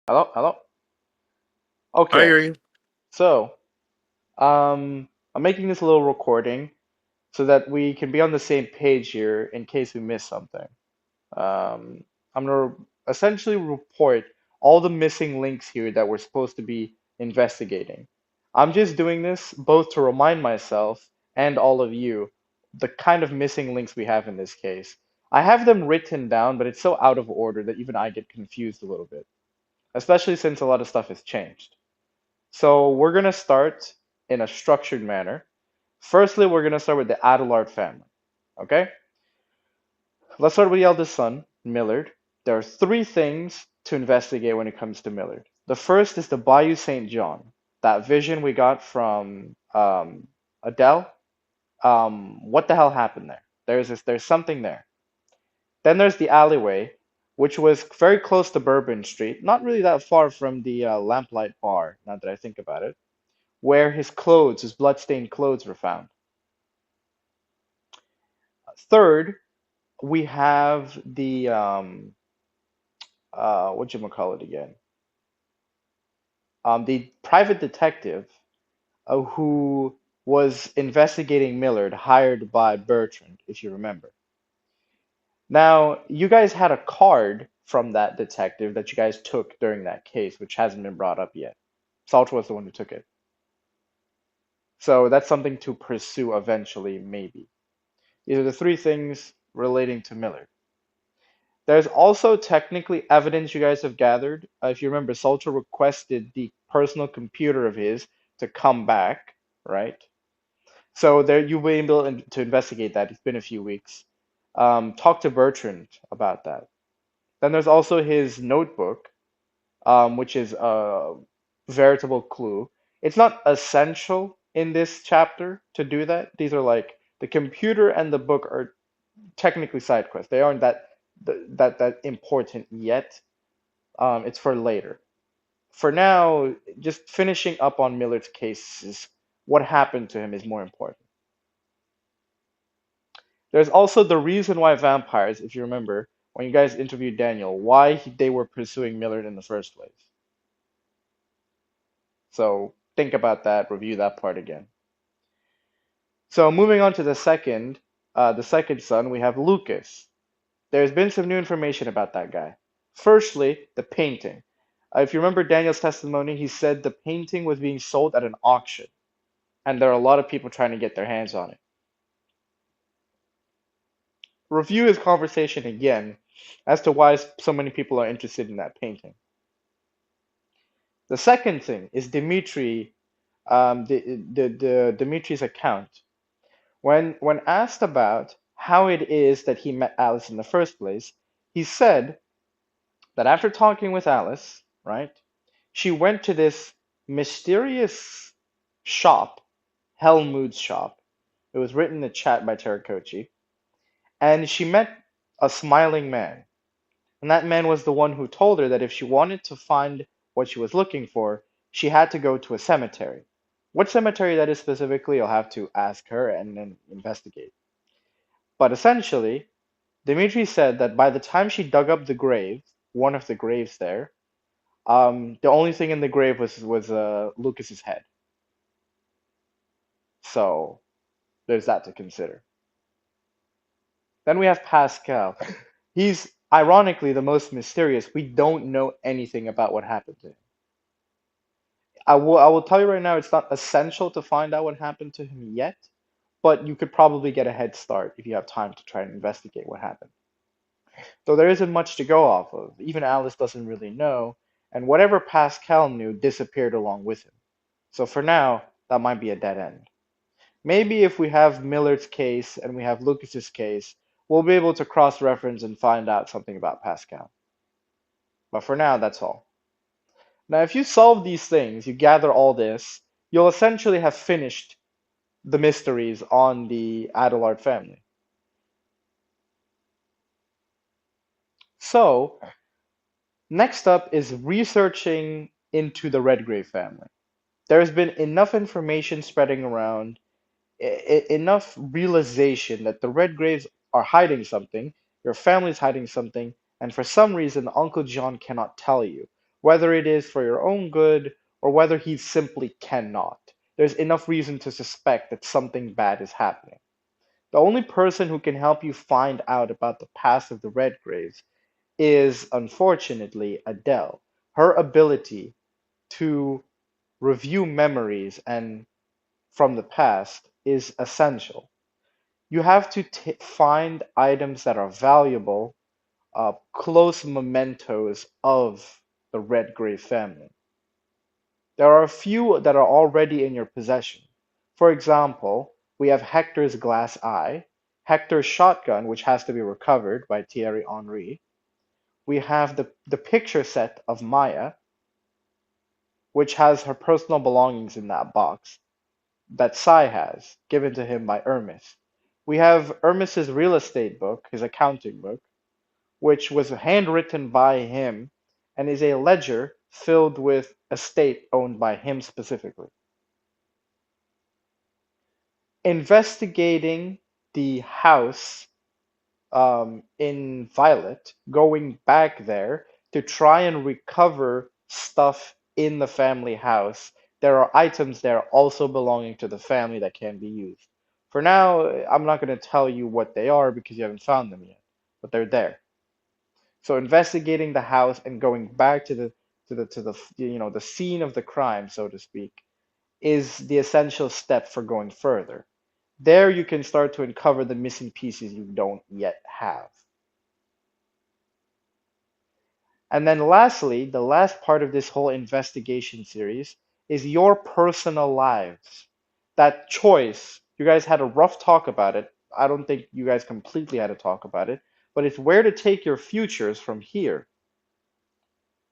Hello, hello. I Okay, hear you. so I'm making this little recording so that we can be on the same page here in case we miss something. Um, I'm gonna essentially report all the missing links here that we're supposed to be investigating. I'm just doing this both to remind myself and all of you the kind of missing links we have in this case. I have them written down, but it's so out of order that even I get confused a little bit, especially since a lot of stuff has changed. So we're gonna start in a structured manner. Firstly, we're gonna start with the Adelard family. Okay? Let's start with the eldest son, Millard. There are three things to investigate when it comes to Millard. The first is the Bayou St. John, that vision we got from Adele. What the hell happened there? There's something there. Then there's the alleyway, which was very close to Bourbon Street, not really that far from the Lamplight Bar, now that I think about it, where his clothes, his bloodstained clothes, were found. Third, we have the what you call it again? The private detective who was investigating Millard, hired by Bertrand, if you remember. Now, you guys had a card from that detective that you guys took during that case, which hasn't been brought up yet. Salt was the one who took it. So that's something to pursue eventually, maybe. These are the three things relating to Millard. There's also technically evidence you guys have gathered. If you remember, Salter requested the personal computer of his to come back, right? So there you'll be able to investigate that. It's been a few weeks. Talk to Bertrand about that. Then there's also his notebook, which is a veritable clue. It's not essential in this chapter to do that. These are like the computer and the book are technically side quests. They aren't that important yet. It's for later. For now, just finishing up on Millard's case is what happened to him is more important. There's also the reason why vampires, if you remember, when you guys interviewed Daniel, why they were pursuing Millard in the first place. So think about that, review that part again. So moving on to the second son, we have Lucas. There's been some new information about that guy. Firstly, the painting. If you remember Daniel's testimony, he said the painting was being sold at an auction, and there are a lot of people trying to get their hands on it. Review his conversation again as to why so many people are interested in that painting. The second thing is the Dimitri's account. When asked about how it is that he met Alice in the first place, he said that after talking with Alice, right, she went to this mysterious shop, Helmut's shop. It was written in the chat by Terracochi, and she met a smiling man. And that man was the one who told her that if she wanted to find what she was looking for, she had to go to a cemetery. What cemetery that is specifically, you'll have to ask her and then investigate. But essentially, Dimitri said that by the time she dug up the grave, one of the graves there, the only thing in the grave was Lucas's head. So there's that to consider. Then we have Pascal. He's ironically the most mysterious. We don't know anything about what happened to him. I will tell you right now, it's not essential to find out what happened to him yet, but you could probably get a head start if you have time to try and investigate what happened. So there isn't much to go off of. Even Alice doesn't really know, and whatever Pascal knew disappeared along with him. So for now, that might be a dead end. Maybe if we have Millard's case and we have Lucas's case, we'll be able to cross-reference and find out something about Pascal. But for now, that's all. Now, if you solve these things, you gather all this, you'll essentially have finished the mysteries on the Adelard family. So, next up is researching into the Redgrave family. There has been enough information spreading around, enough realization that the Redgraves are hiding something, your family's hiding something, and for some reason Uncle John cannot tell you. whether it is for your own good or whether he simply cannot. There's enough reason to suspect that something bad is happening. The only person who can help you find out about the past of the Redgraves is, unfortunately, Adele. Her ability to review memories and from the past is essential. You have to find items that are valuable, close mementos of the Redgrave family. There are a few that are already in your possession. For example, we have Hector's glass eye, Hector's shotgun, which has to be recovered by Thierry Henry. We have the picture set of Maya, which has her personal belongings in that box that Sai has, given to him by Hermes. We have Hermes's real estate book, his accounting book, which was handwritten by him and is a ledger filled with estate owned by him specifically. Investigating the house in Violet, going back there to try and recover stuff in the family house. There are items there also belonging to the family that can be used. For now, I'm not going to tell you what they are because you haven't found them yet, but they're there. So investigating the house and going back to the scene of the crime, so to speak, is the essential step for going further. There you can start to uncover the missing pieces you don't yet have. And then lastly, the last part of this whole investigation series is your personal lives. That choice, you guys had a rough talk about it. I don't think you guys completely had a talk about it, but it's where to take your futures from here.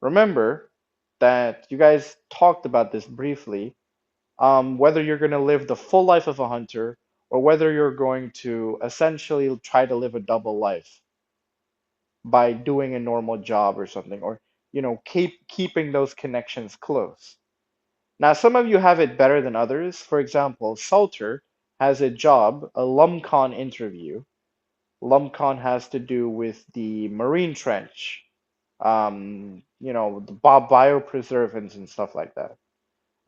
Remember that you guys talked about this briefly, whether you're going to live the full life of a hunter or whether you're going to essentially try to live a double life by doing a normal job or something, or keeping those connections close. Now, some of you have it better than others. For example, Salter has a job, a LumCon interview. LumCon has to do with the Marine Trench, the Bob biopreservants and stuff like that.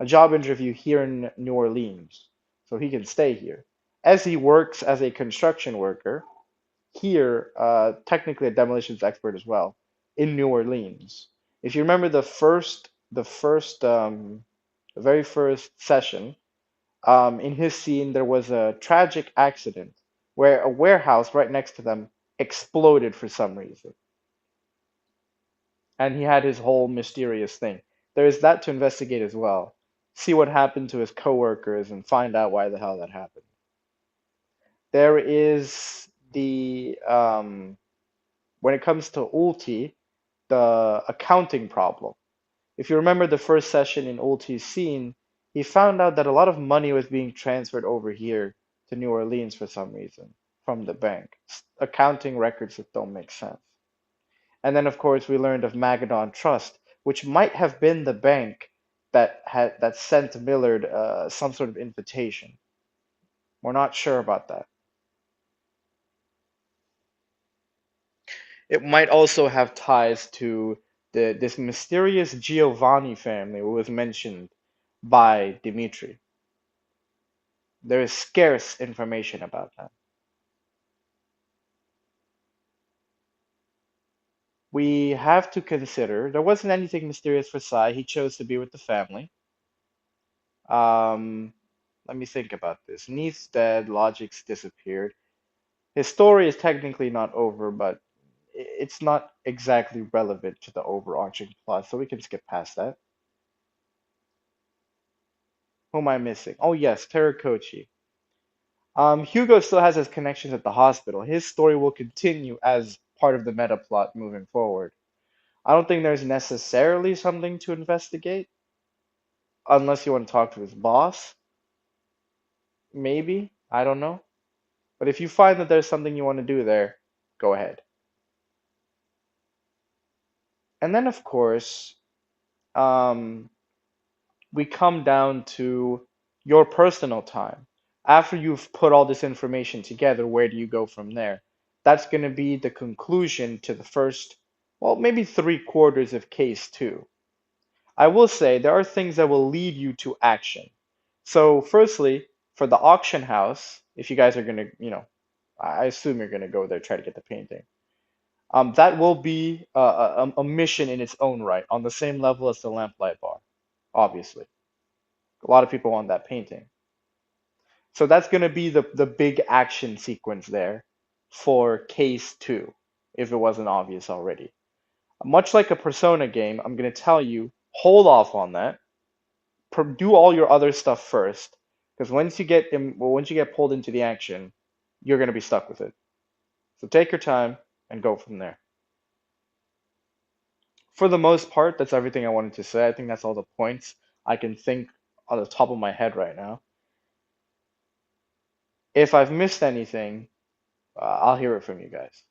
A job interview here in New Orleans, so he can stay here. As he works as a construction worker, here, technically a demolitions expert as well, in New Orleans. If you remember the very first session, in his scene, there was a tragic accident where a warehouse right next to them exploded for some reason, and he had his whole mysterious thing. There is that to investigate as well. See what happened to his coworkers and find out why the hell that happened. There is the when it comes to Ulti, the accounting problem. If you remember the first session in Ulti's scene, he found out that a lot of money was being transferred over here to New Orleans for some reason from the bank. Accounting records that don't make sense. And then, of course, we learned of Magadon Trust, which might have been the bank that sent Millard some sort of invitation. We're not sure about that. It might also have ties to this mysterious Giovanni family who was mentioned by Dimitri. There is scarce information about them. We have to consider there wasn't anything mysterious for Sai. He chose to be with the family. Um, Let me think about this. Neith's dead, Logic's disappeared. His story is technically not over, but it's not exactly relevant to the overarching plot, so we can skip past that. Who am I missing? Oh yes, Terracochi. Hugo still has his connections at the hospital. His story will continue as part of the meta plot moving forward. I don't think there's necessarily something to investigate, unless you want to talk to his boss. Maybe. I don't know. But if you find that there's something you want to do there, go ahead. And then, of course, um, we come down to your personal time. After you've put all this information together, where do you go from there? That's going to be the conclusion to the first, well, maybe 3/4 of case two. I will say there are things that will lead you to action. So, firstly, for the auction house, if you guys are gonna, I assume you're gonna go there try to get the painting. That will be a mission in its own right, on the same level as the lamplight bar, obviously. A lot of people want that painting. So that's gonna be the big action sequence there for case two, if it wasn't obvious already. Much like a Persona game, I'm gonna tell you, hold off on that. Do all your other stuff first, because once you get pulled into the action, you're gonna be stuck with it. So take your time and go from there. For the most part, that's everything I wanted to say. I think that's all the points I can think on the top of my head right now. If I've missed anything, I'll hear it from you guys.